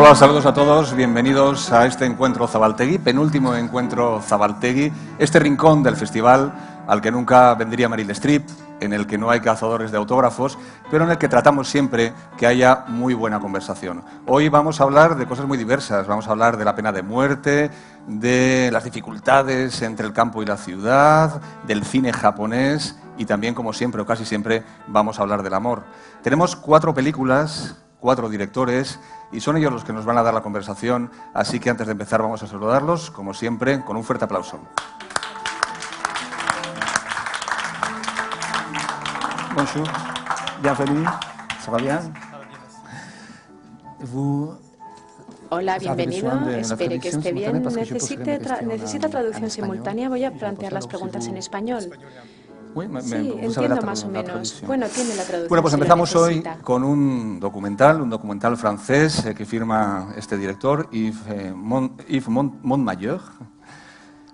Hola, saludos a todos, bienvenidos a este encuentro Zabaltegui, penúltimo encuentro Zabaltegui, este rincón del festival al que nunca vendría Meryl Streep, en el que no hay cazadores de autógrafos, pero en el que tratamos siempre que haya muy buena conversación. Hoy vamos a hablar de cosas muy diversas, vamos a hablar de la pena de muerte, de las dificultades entre el campo y la ciudad, del cine japonés y también, como siempre o casi siempre, vamos a hablar del amor. Tenemos 4 películas, 4 directores, y son ellos los que nos van a dar la conversación, así que antes de empezar vamos a saludarlos, como siempre, con un fuerte aplauso. Bonjour, bienvenue, ¿ça va bien? Hola, bienvenido. Espere que esté bien. ¿Necesita traducción simultánea? Voy a plantear las preguntas en español. Sí, entiendo más o menos. Bueno, tiene la traducción. Bueno, pues empezamos hoy con un documental francés que firma este director, Yves Montmayor.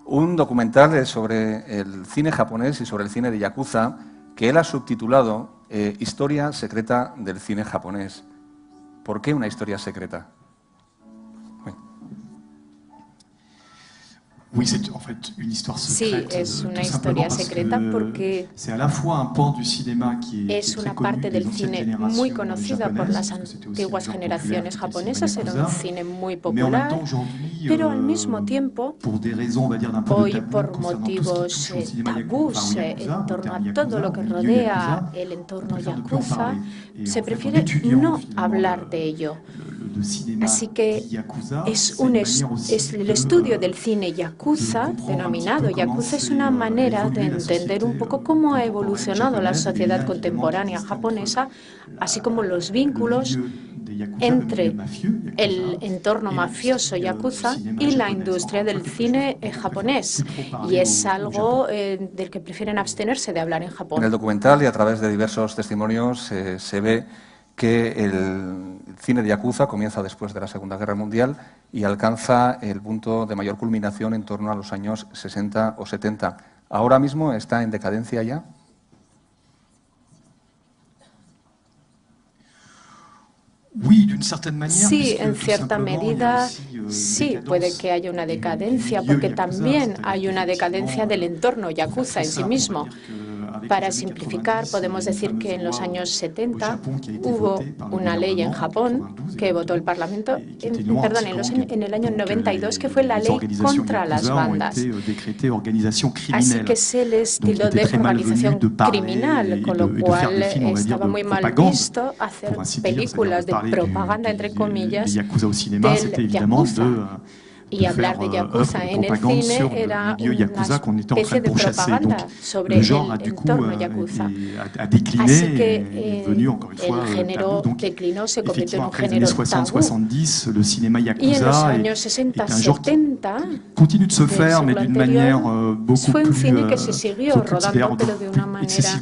Un documental sobre el cine japonés y sobre el cine de Yakuza, que él ha subtitulado Historia secreta del cine japonés. ¿Por qué una historia secreta? Sí, es una historia secreta porque es una parte del cine muy conocida por las antiguas generaciones japonesas, era un cine muy popular, pero al mismo tiempo, hoy por motivos tabús en torno a todo lo que rodea el entorno yakuza, se prefiere no hablar de ello. Así que es el estudio del cine yakuza, denominado yakuza, es una manera de entender un poco cómo ha evolucionado la sociedad contemporánea japonesa, así como los vínculos entre el entorno mafioso yakuza y la industria del cine japonés. Y es algo del que prefieren abstenerse de hablar en Japón. En el documental y a través de diversos testimonios se ve que el cine de Yakuza comienza después de la Segunda Guerra Mundial y alcanza el punto de mayor culminación en torno a los años 60 o 70. ¿Ahora mismo está en decadencia ya? Sí, en cierta medida, sí, puede que haya una decadencia, porque también hay una decadencia del entorno yakuza en sí mismo. Para simplificar, podemos decir que en los años 70 hubo una ley en Japón que votó el Parlamento, en el año 92, que fue la ley contra las bandas. Así que se les tildó de organización criminal, con lo cual estaba muy mal visto hacer películas de propaganda, entre comillas, del yakuza. Y hablar de yakuza en el cine era una especie de propaganda sobre el entorno yakuza. Así que el género declinó, se convirtió en un género tabú. Y en los años 60-70 del siglo anterior fue un cine que se siguió rodando, pero de una manera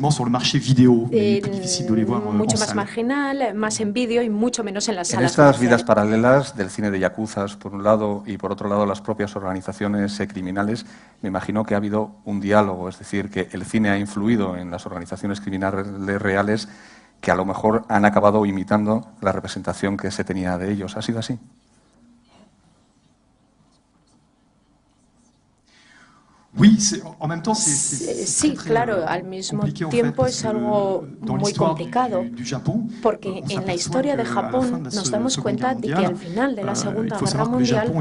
mucho más marginal, más en vídeo y mucho menos en las salas comerciales. En estas comerciales. vidas paralelas del cine de yakuzas, por un lado, y por otro lado las propias organizaciones criminales, me imagino que ha habido un diálogo, es decir, que el cine ha influido en las organizaciones criminales reales que a lo mejor han acabado imitando la representación que se tenía de ellos. ¿Ha sido así? Sí, claro, al mismo tiempo es algo muy complicado, porque en la historia de Japón nos damos cuenta de que al final de la Segunda Guerra Mundial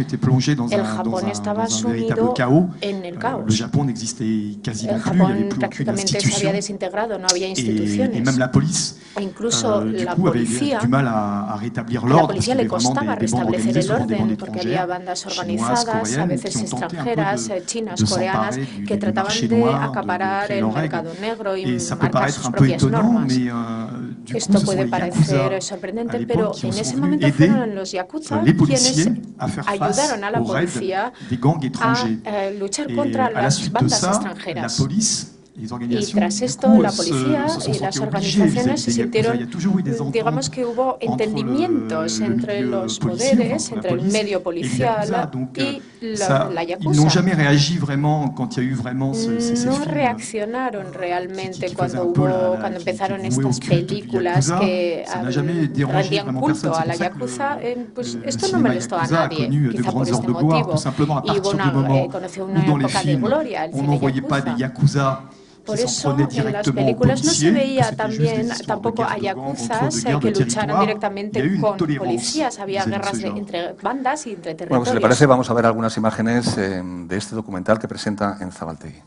el Japón estaba sumido en el caos. El Japón prácticamente se había desintegrado, no había instituciones. E incluso la policía le costaba restablecer el orden, porque había bandas organizadas, a veces extranjeras, chinas, coreanas, que trataban de acaparar el mercado negro y marcar sus propias normas. Esto puede parecer sorprendente, pero en ese momento fueron los yakuza quienes ayudaron a la policía a luchar contra las bandas extranjeras. Y tras esto, la policía y las organizaciones se sintieron, digamos que hubo entendimientos entre los poderes, entre el medio policial y la Yakuza. No reaccionaron realmente cuando empezaron estas películas que rendían culto a la Yakuza. Pues esto no molestó a nadie, quizá por este motivo. Y conoció una época de gloria, el cine Yakuza. Por eso en las películas no se veía tampoco a yakuzas que lucharan directamente con policías. Había guerras entre bandas y entre territorios. Bueno, pues si le parece, vamos a ver algunas imágenes de este documental que presenta en Zabaltegui.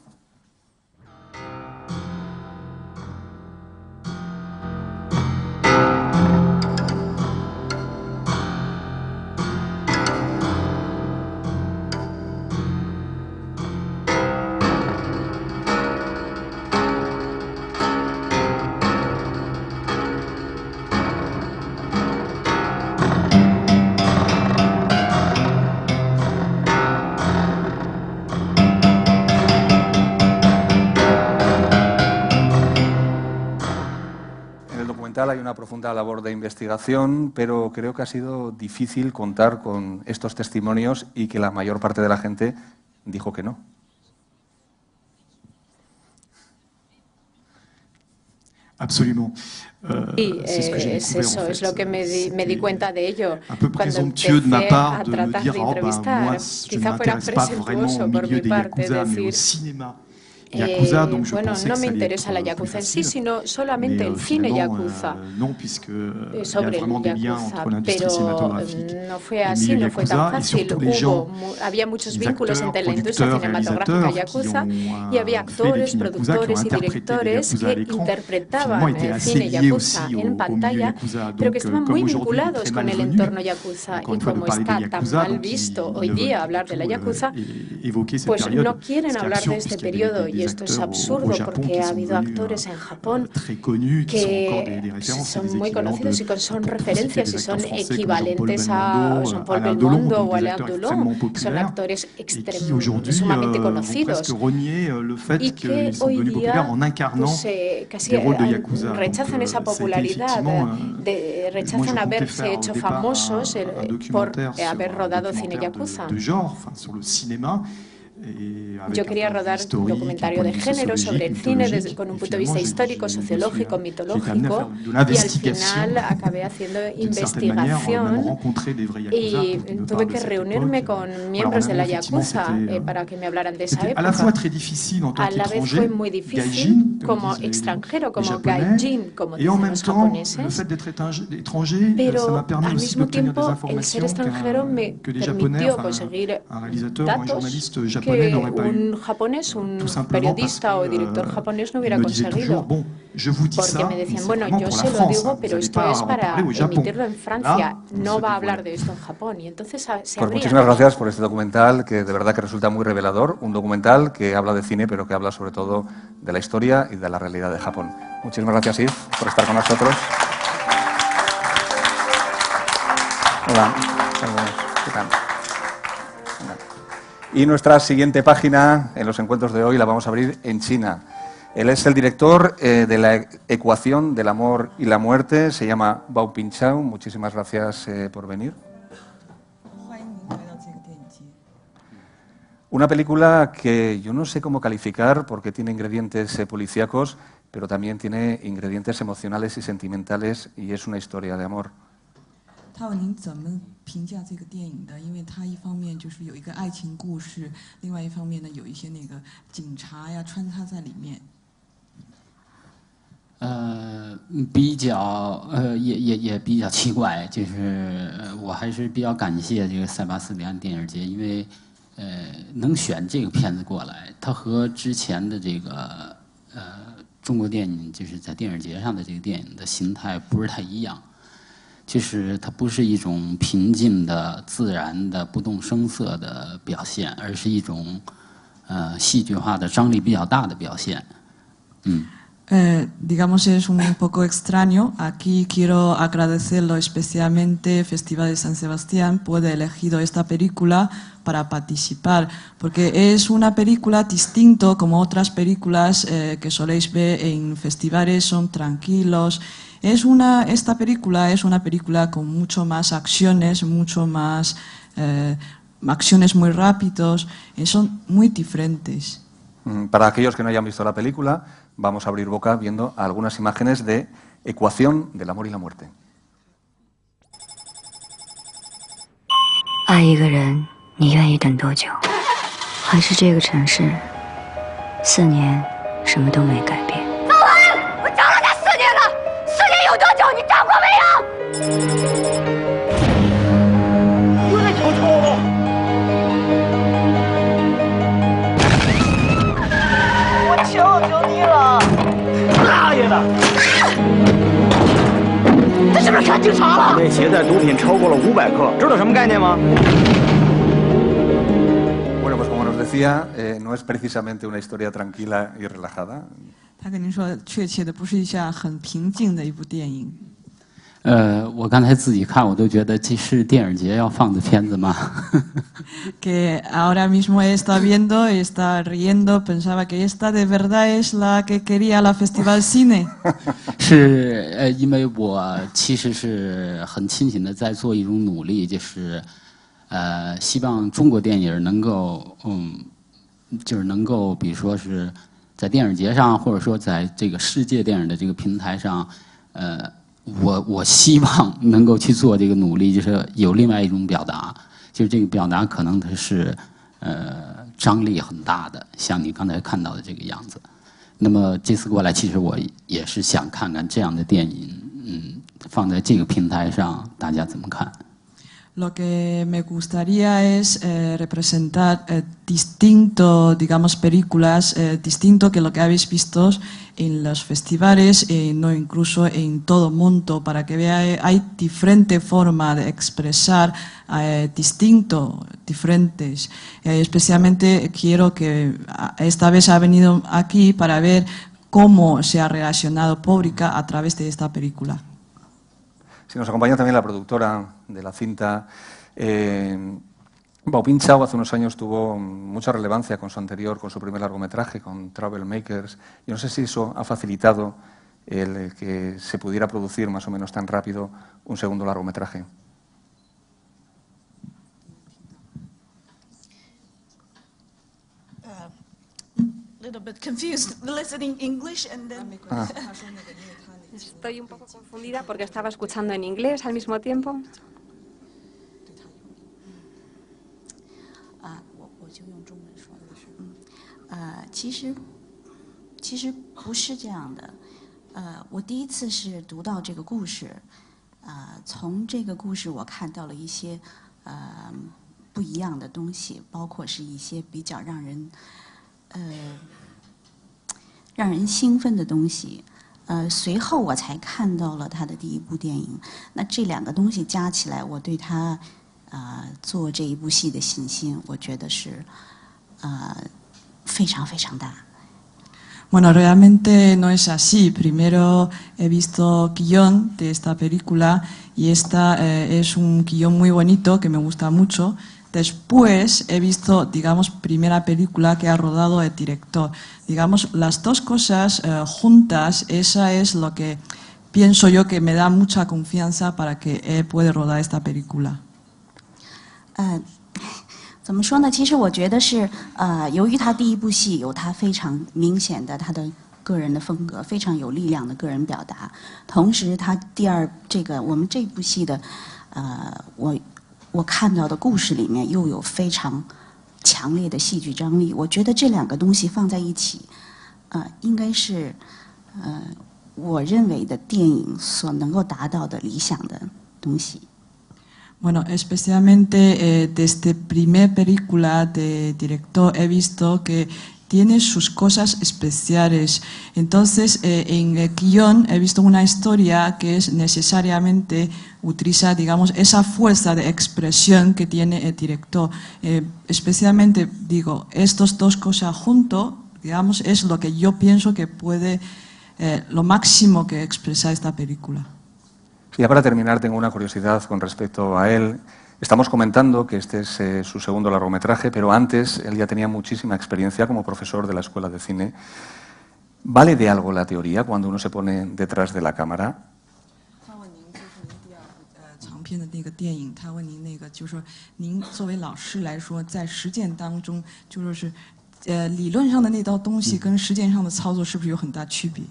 Hay una profunda labor de investigación, pero creo que ha sido difícil contar con estos testimonios y que la mayor parte de la gente dijo que no. Absolument. Sí, es lo que me di cuenta de ello cuando empecé a tratar de entrevistar. Quizá fuera presuntuoso por mi parte decir... bueno, no me interesa la Yakuza en sí, sino solamente el cine Yakuza, sobre el Yakuza, pero no fue así, no fue tan fácil. Había muchos vínculos entre la industria cinematográfica Yakuza y había actores, productores y directores que interpretaban el cine Yakuza en pantalla, pero que estaban muy vinculados con el entorno Yakuza. Y como está tan mal visto hoy día hablar de la Yakuza, pues no quieren hablar de este periodo. Y esto es absurdo porque ha habido actores en Japón que son muy conocidos y que son referencias y son equivalentes a Paul Belmondo o Alain Delon. Son actores sumamente conocidos y que hoy día pues, casi rechazan esa popularidad, rechazan haberse hecho famosos por haber rodado cine Yakuza. Yo quería rodar un documentario de género sobre el cine con un punto de vista histórico, sociológico, mitológico, y al final acabé haciendo investigación y tuve que reunirme con miembros de la Yakuza para que me hablaran de esa época. A la vez fue muy difícil como extranjero, como gaijin, como dicen los japoneses, pero al mismo tiempo el ser extranjero me permitió conseguir datos que un japonés, un periodista o director japonés no hubiera conseguido. Porque me decían, bueno, yo se lo digo, pero esto es para emitirlo en Francia, no va a hablar de esto en Japón. Y entonces se abría. Muchísimas gracias por este documental que de verdad que resulta muy revelador. Un documental que habla de cine, pero que habla sobre todo de la historia y de la realidad de Japón. Muchísimas gracias, Yves, por estar con nosotros. Hola. ¿Qué tal? Y nuestra siguiente página en los encuentros de hoy la vamos a abrir en China. Él es el director de la ecuación del amor y la muerte, se llama Bao Pinchao. Muchísimas gracias por venir. Una película que yo no sé cómo calificar porque tiene ingredientes policíacos, pero también tiene ingredientes emocionales y sentimentales y es una historia de amor. 他问您怎么评价这个电影的？因为它一方面就是有一个爱情故事，另外一方面呢，有一些那个警察呀穿插在里面。比较也比较奇怪，就是我还是比较感谢这个塞巴斯蒂安电影节，因为能选这个片子过来，它和之前的这个中国电影就是在电影节上的这个电影的形态不是太一样。 就是它不是一种平静的、自然的、不动声色的表现，而是一种戏剧化的、张力比较大的表现。Digamos, es un poco extraño. Aquí quiero agradecerlo especialmente Festival de San Sebastián por haber elegido esta película para participar, porque es una película distinta como otras películas que soléis ver en festivales, son tranquilos. Esta película es una película con mucho más acciones, mucho más acciones muy rápidos, son muy diferentes. Para aquellos que no hayan visto la película, vamos a abrir boca viendo algunas imágenes de Ecuación del amor y la muerte. 爱一个人，你愿意等多久？还是这个城市，4年什么都没改变？走开！我找了他4年了，4年有多久？你找过没有？我得求求了！我求求你了！大爷的！他是不是看警察了？那携带毒品超过了500克，知道什么概念吗？ Bueno, pues como nos decía, no es precisamente una historia tranquila y relajada. 他跟您说，确切的不是一下很平静的一部电影。我刚才自己看，我都觉得这是电影节要放的片子吗？ Que ahora mismo está viendo, está riendo, pensaba que esta de verdad es la que quería la Festival Cine. 是因为我其实是很勤勤的在做一种努力，就是希望中国电影能够就是能够比如说是在电影节上，或者说在这个世界电影的这个平台上，我希望能够去做这个努力，就是有另外一种表达，就是这个表达可能它是张力很大的，像你刚才看到的这个样子。那么这次过来，其实我也是想看看这样的电影，放在这个平台上大家怎么看。 Lo que me gustaría es representar distinto, digamos, películas, distinto que lo que habéis visto en los festivales, no incluso en todo el mundo, para que veáis hay diferente forma de expresar, diferentes. Especialmente quiero que esta vez ha venido aquí para ver cómo se ha relacionado pública a través de esta película. Sí, nos acompaña también la productora de la cinta. Bao Pinchao hace unos años tuvo mucha relevancia con su anterior, con su primer largometraje, con Trouble Makers. Yo no sé si eso ha facilitado el que se pudiera producir más o menos tan rápido un segundo largometraje. Little bit confused listening English and then Estoy un poco confundida porque estaba escuchando en inglés al mismo tiempo. 我就用中文说了。其实不是这样的。我第一次是读到这个故事，从这个故事我看到了一些不一样的东西，包括是一些比较让人兴奋的东西。随后我才看到了他的第一部电影。那这2个东西加起来，我对他做这一部戏的信心，我觉得是非常非常大。 Bueno, realmente no es así. Primero he visto guión de esta película y esta es un guión muy bonito que me gusta mucho. Después he visto, digamos, primera película que ha rodado el director. Digamos, las dos cosas juntas, esa es lo que pienso yo que me da mucha confianza para que él pueda rodar esta película. 怎么说呢？其实我觉得是由于他第一部戏有他非常明显的他的个人的风格，非常有力量的个人表达。同时，他我们这部戏的我看到的故事里面又有非常强烈的戏剧张力。我觉得这2个东西放在一起，应该是我认为的电影所能够达到的理想的东西。 Bueno, especialmente desde primera película de director he visto que tiene sus cosas especiales. Entonces, en el guión he visto una historia que es necesariamente utiliza, digamos, esa fuerza de expresión que tiene el director. Especialmente, digo, estas dos cosas juntos, digamos, es lo que yo pienso que puede lo máximo que expresa esta película. Ya para terminar, tengo una curiosidad con respecto a él. Estamos comentando que este es su segundo largometraje, pero antes él ya tenía muchísima experiencia como profesor de la Escuela de Cine. ¿Vale de algo la teoría cuando uno se pone detrás de la cámara? 长片的那个电影，他问您那个，就是说您作为老师来说，在实践当中，就说是，理论上的那套东西跟实践上的操作是不是有很大区别？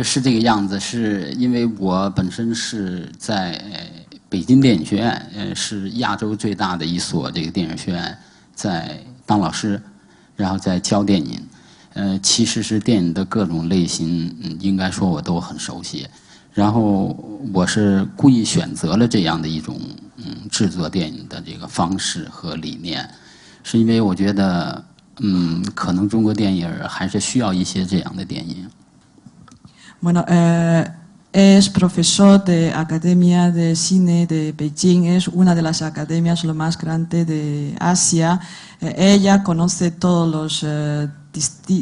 是这个样子，是因为我本身是在北京电影学院，是亚洲最大的一所这个电影学院，在当老师，然后在教电影。其实是电影的各种类型，应该说我都很熟悉。然后我是故意选择了这样的一种制作电影的这个方式和理念，是因为我觉得可能中国电影还是需要一些这样的电影。Bueno, es profesor de Academia de Cine de Beijing, es una de las academias lo más grande de Asia. Ella conoce todos los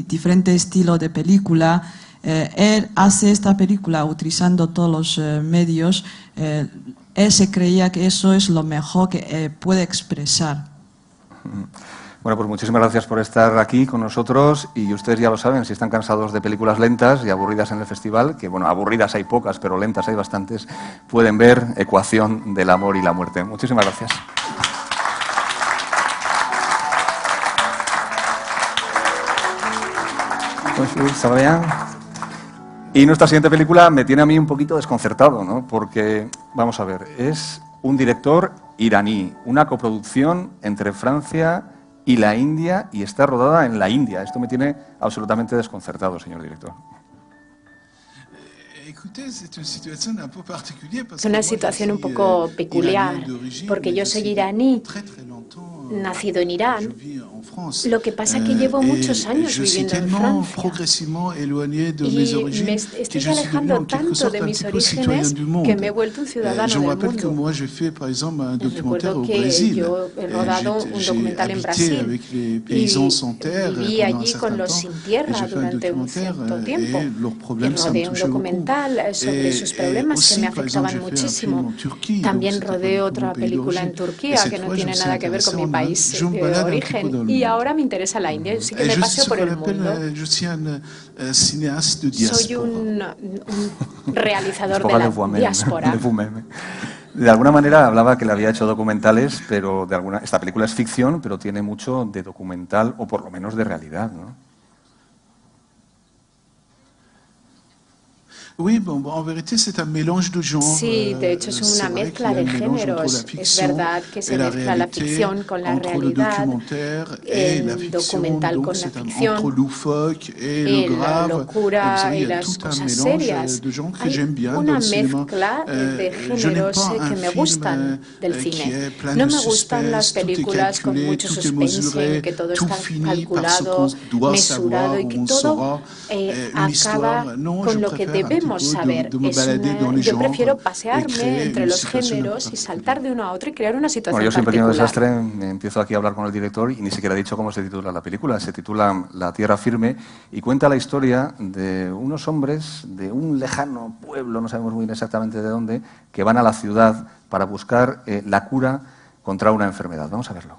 diferentes estilos de película. Él hace esta película utilizando todos los medios. Él se creía que eso es lo mejor que puede expresar. Bueno, pues muchísimas gracias por estar aquí con nosotros y ustedes ya lo saben, si están cansados de películas lentas y aburridas en el festival, que bueno, aburridas hay pocas, pero lentas hay bastantes, pueden ver Ecuación del amor y la muerte. Muchísimas gracias. Y nuestra siguiente película me tiene a mí un poquito desconcertado, ¿no? Porque, vamos a ver, es un director iraní, una coproducción entre Francia y la India, y está rodada en la India. Esto me tiene absolutamente desconcertado, señor director. Es una situación un poco peculiar, porque yo soy iraní, nacido en Irán. Lo que pasa es que llevo muchos años viviendo en Francia y me estoy alejando tanto de mis orígenes que me he vuelto un ciudadano del mundo. Recuerdo que yo he rodado un documental en Brasil y viví allí con los sin tierra durante un cierto tiempo. Rodé un documental sobre sus problemas que me afectaban muchísimo. También rodé otra película en Turquía que no tiene nada que ver con mi país de origen. Y ahora me interesa la India. Yo sí que me paseo por el mundo. Soy un realizador de la diáspora. De alguna manera hablaba que le había hecho documentales, pero esta película es ficción, pero tiene mucho de documental, o por lo menos de realidad, ¿no? Sí, de hecho es una mezcla de géneros. Es verdad que se mezcla la ficción con la realidad, el documental con la ficción, la locura y las cosas serias. Hay una mezcla de géneros que me gustan del cine. No me gustan las películas con mucho suspense, en que todo está calculado, mesurado y que todo acaba con lo que debemos saber. Yo prefiero pasearme entre los géneros y saltar de uno a otro y crear una situación Bueno, yo soy un pequeño particular. desastre, empiezo aquí a hablar con el director y ni siquiera he dicho cómo se titula la película. Se titula La tierra firme y cuenta la historia de unos hombres de un lejano pueblo, no sabemos muy bien exactamente de dónde, que van a la ciudad para buscar la cura contra una enfermedad. Vamos a verlo.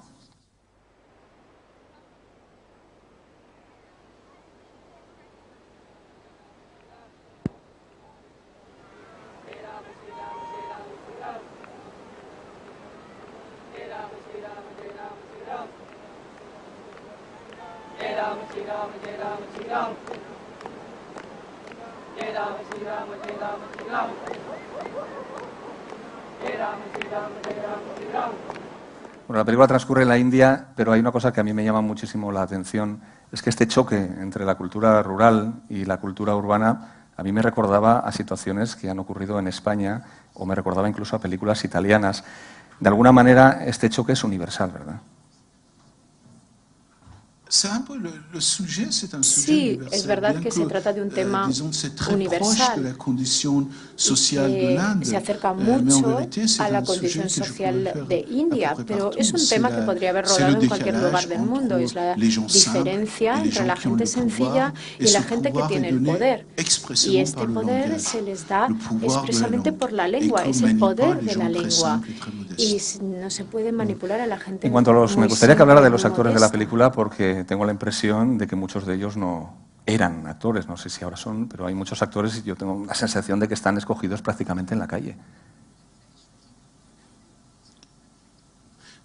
Bueno, la película transcurre en la India, pero hay una cosa que a mí me llama muchísimo la atención, es que este choque entre la cultura rural y la cultura urbana a mí me recordaba a situaciones que han ocurrido en España o me recordaba incluso a películas italianas. De alguna manera este choque es universal, ¿verdad? Sí, es verdad que se trata de un tema universal que se acerca mucho a la condición social de India, pero es un tema que podría haber rodado en cualquier lugar del mundo. Es la diferencia entre la gente sencilla y la gente que tiene el poder. Y este poder se les da expresamente por la lengua, es el poder de la lengua. Y no se puede manipular a la gente. En cuanto a los, me gustaría que hablara de los actores de la película, porque tengo la impresión de que muchos de ellos no eran actores, no sé si ahora son, pero hay muchos actores y yo tengo la sensación de que están escogidos prácticamente en la calle.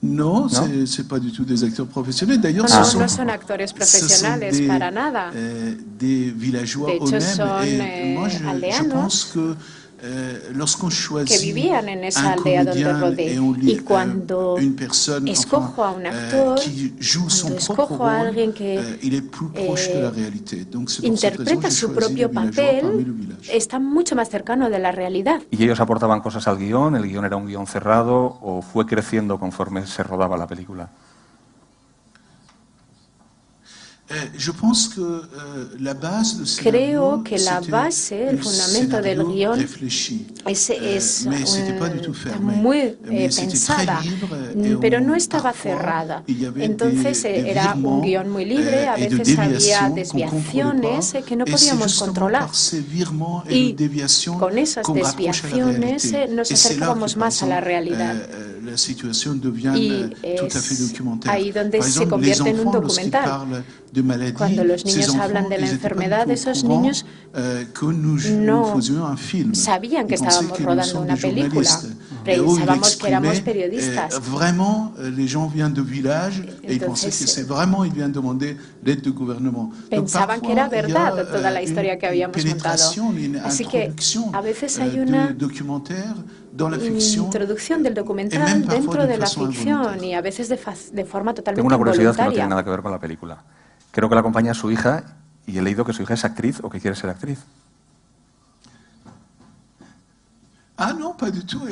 No, c'est pas du tout des acteurs professionnels. D'ailleurs, no son actores profesionales para nada. Des villageois eux-mêmes. Aldeanos que vivían en esa aldea donde rodé. Y cuando escojo a un actor, cuando escojo a alguien que interpreta su propio papel, está mucho más cercano de la realidad. ¿Y ellos aportaban cosas al guión? ¿El guión era un guión cerrado o fue creciendo conforme se rodaba la película? Creo que la base, el fundamento del guión es muy pensada, pero no estaba cerrada. Entonces era un guión muy libre, a veces había desviaciones que no podíamos controlar. Y con esas desviaciones nos acercábamos más a la realidad. Y es ahí donde se convierte en un documental. Cuando los niños hablan de la enfermedad, esos niños no sabían que estábamos rodando una película. Pensábamos que éramos periodistas. Entonces, pensaban que era verdad toda la historia que habíamos montado. Así que a veces hay una introducción del documental dentro de la ficción y a veces de forma totalmente involuntaria. Tengo una curiosidad que no tiene nada que ver con la película. Creo que la acompaña a su hija y he leído que su hija es actriz o que quiere ser actriz. No, pas du tout.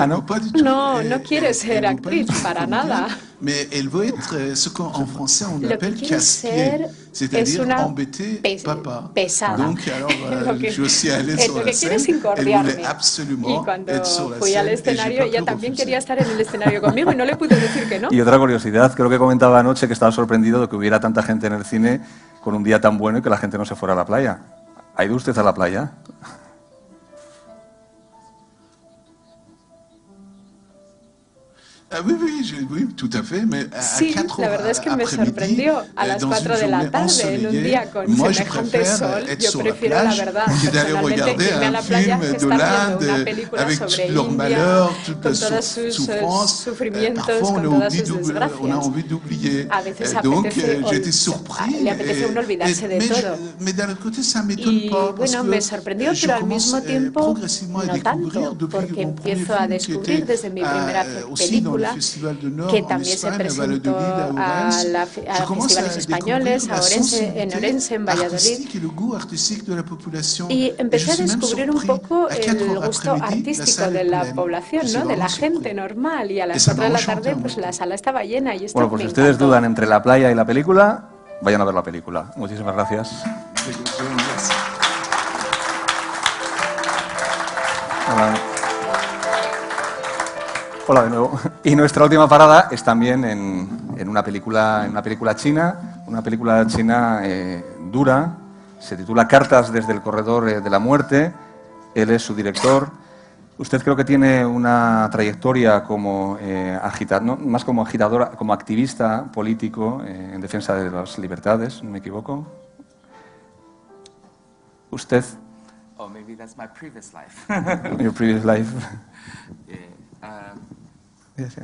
No, no quiere ser actriz para nada. Lo que quiere ser es una pesada. Lo que quiere es incordiarme. Y cuando fui al escenario, ella también quería estar en el escenario conmigo y no le pude decir que no. Y otra curiosidad, creo que comentaba anoche que estaba sorprendido de que hubiera tanta gente en el cine con un día tan bueno y que la gente no se fuera a la playa. ¿Ha ido usted a la playa? Sí, la verdad es que me sorprendió a las 4 de la tarde, en un día con semejante sol. Yo prefiero, la verdad, personalmente, irme a la playa que estar viendo una película sobre India, con todos sus sufrimientos, con todas sus desgracias. A veces le apetece a uno olvidarse de todo. Y bueno, me sorprendió, pero al mismo tiempo no tanto, porque empiezo a descubrir desde mi primera película que también se presentó a festivales españoles, en Orense, en Valladolid, y empecé a descubrir un poco el gusto artístico de la población, ¿no? De la gente normal, y a las 4 de la tarde pues la sala estaba llena y esto Bueno, pues si ustedes dudan entre la playa y la película, vayan a ver la película. Muchísimas gracias. Hola de nuevo. Y nuestra última parada es también en una película china, dura. Se titula Cartas desde el corredor de la muerte. Él es su director. Usted creo que tiene una trayectoria como más como agitadora, como activista político en defensa de las libertades, ¿no me equivoco? Usted. Oh, maybe that's my previous life. Your previous life. Yeah. Yes.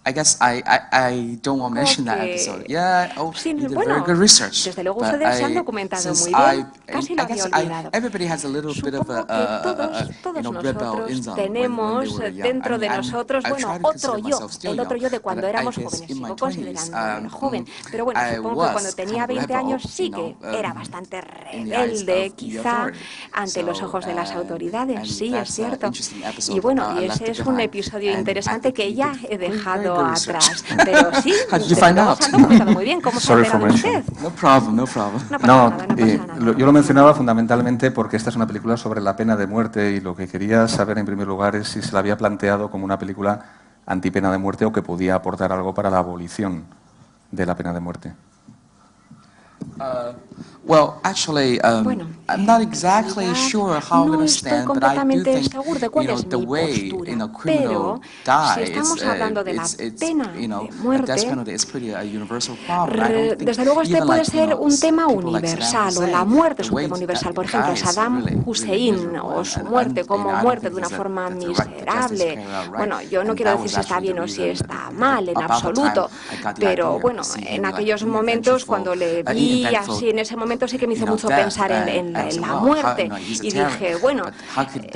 I guess I don't want to mention that episode. Yeah, sí, you did bueno, very good research. Desde luego ustedes se han documentado muy bien. Casi lo había olvidado. Everybody has a little bit of todos nosotros tenemos dentro de nosotros, bueno, otro yo, el otro yo de cuando éramos jóvenes. Sigo considerándome joven, pero bueno, supongo que cuando tenía 20 años sí que era bastante rebelde, quizá, ante los ojos de las autoridades. Sí, es cierto. Y bueno, y ese es un episodio episodio interesante que ya he dejado atrás. Pero sí, se ha documentado muy bien. ¿Cómo se ha enterado usted? No problem, no problem. No pasa nada. Yo lo mencionaba fundamentalmente porque esta es una película sobre la pena de muerte y lo que quería saber en primer lugar es si se la había planteado como una película antipena de muerte o que podía aportar algo para la abolición de la pena de muerte. Well, actually, I'm not exactly sure how I'm going to stand, but I do think, the way, criminal die, the death penalty is pretty a universal problem. I don't think, desde luego este puede ser un tema universal, o la muerte es un tema universal. Por ejemplo, Saddam Hussein, o su muerte como muerte de una forma miserable. Bueno, yo no quiero decir si está bien o si está mal, en absoluto, pero bueno, en aquellos momentos, cuando le vi así, en ese momento sí que me hizo mucho pensar en la muerte y dije, bueno,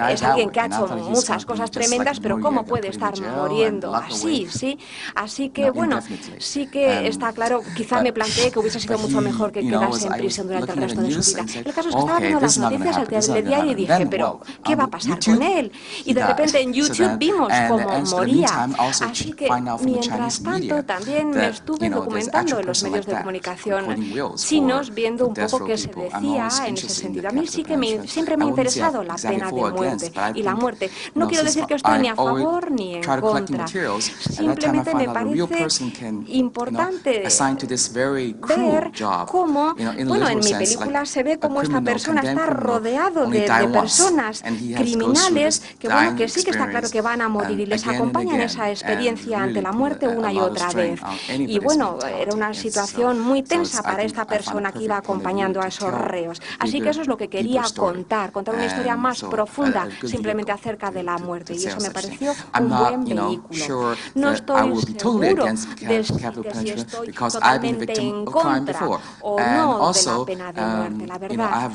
es alguien que ha hecho muchas cosas tremendas, pero ¿cómo puede estar muriendo así? ¿Sí? Así que, bueno, sí que está claro, quizá me planteé que hubiese sido mucho mejor que quedase en prisión durante el resto de su vida. El caso es que estaba viendo las noticias del diario y dije, pero ¿qué va a pasar con él? Y de repente en YouTube vimos cómo moría. Así que, mientras tanto, también me estuve documentando en los medios de comunicación chinos, viendo un poco qué se decía en ese sentido. A mí sí que siempre me ha interesado la pena de muerte y la muerte. No quiero decir que estoy ni a favor ni en contra. Simplemente me parece importante ver cómo, bueno, en mi película se ve cómo esta persona está rodeado de personas criminales que, bueno, que sí que está claro que van a morir y les acompañan esa experiencia ante la muerte una y otra vez. Y bueno, era una situación muy tensa para esta persona que iba acompañando a esos reos. Así que eso es lo que quería contar una historia más profunda simplemente acerca de la muerte, y eso me pareció un buen vehículo. No estoy seguro de si estoy totalmente en contra o no de la pena de muerte, la verdad.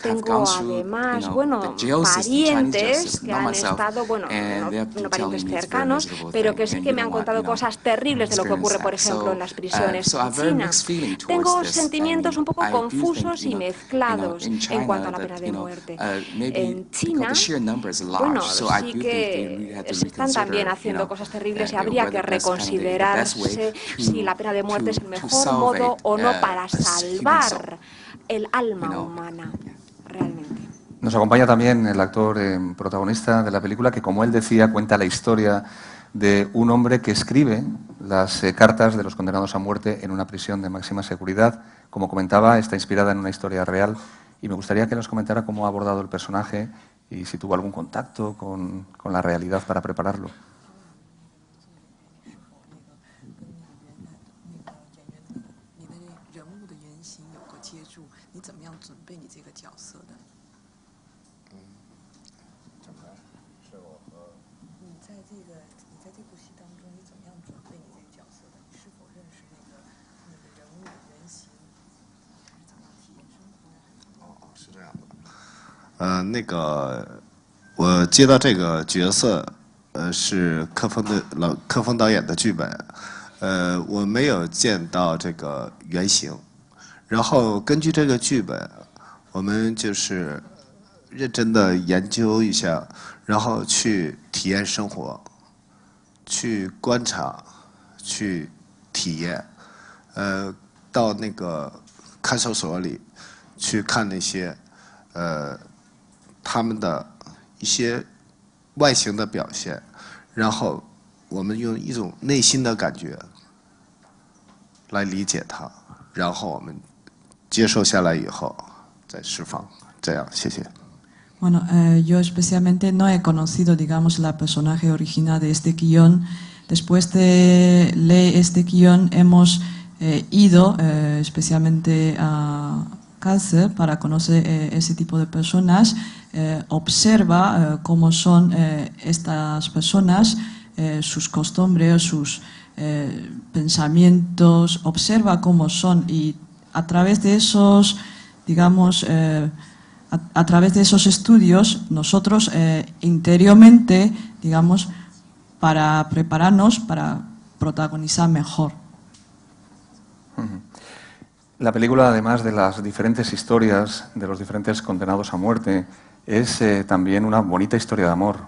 Tengo además, bueno, parientes que han estado, bueno, no parientes cercanos, pero que sí que me han contado cosas terribles de lo que ocurre, por ejemplo, en las prisiones en China. Tengo sentimientos un poco confusos y mezclados en cuanto a la pena de muerte. En China, bueno, sí que se están también haciendo cosas terribles y habría que reconsiderarse si la pena de muerte es el mejor modo o no para salvar el alma humana, realmente. Nos acompaña también el actor protagonista de la película que, como él decía, cuenta la historia de un hombre que escribe las cartas de los condenados a muerte en una prisión de máxima seguridad. Como comentaba, está inspirada en una historia real y me gustaría que nos comentara cómo ha abordado el personaje y si tuvo algún contacto con la realidad para prepararlo.我接到这个角色，是柯峰导演的剧本，我没有见到这个原型，然后根据这个剧本，我们就是认真的研究一下，然后去体验生活，去观察，去体验，到那个看守所里去看那些他们的一些外形的表现，然后我们用一种内心的感觉来理解它，然后我们接受下来以后再释放，这样，谢谢。Bueno, yo especialmente no he conocido, digamos, la personaje original de este guión. Después de leer este guión hemos ido especialmente a cárcel para conocer ese tipo de personas. Observa cómo son estas personas, sus costumbres, sus pensamientos, observa cómo son y a través de esos, digamos, a través de esos estudios nosotros interiormente, digamos, para prepararnos para protagonizar mejor. La película, además de las diferentes historias de los diferentes condenados a muerte, es también una bonita historia de amor,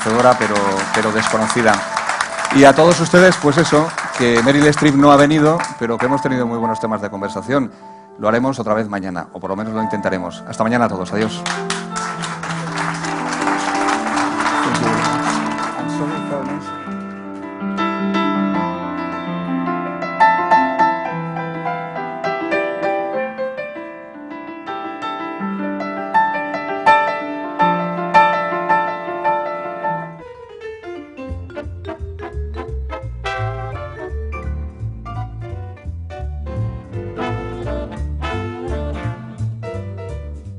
merecedora, pero desconocida. Y a todos ustedes, pues eso, que Meryl Streep no ha venido, pero que hemos tenido muy buenos temas de conversación. Lo haremos otra vez mañana, o por lo menos lo intentaremos. Hasta mañana a todos. Adiós.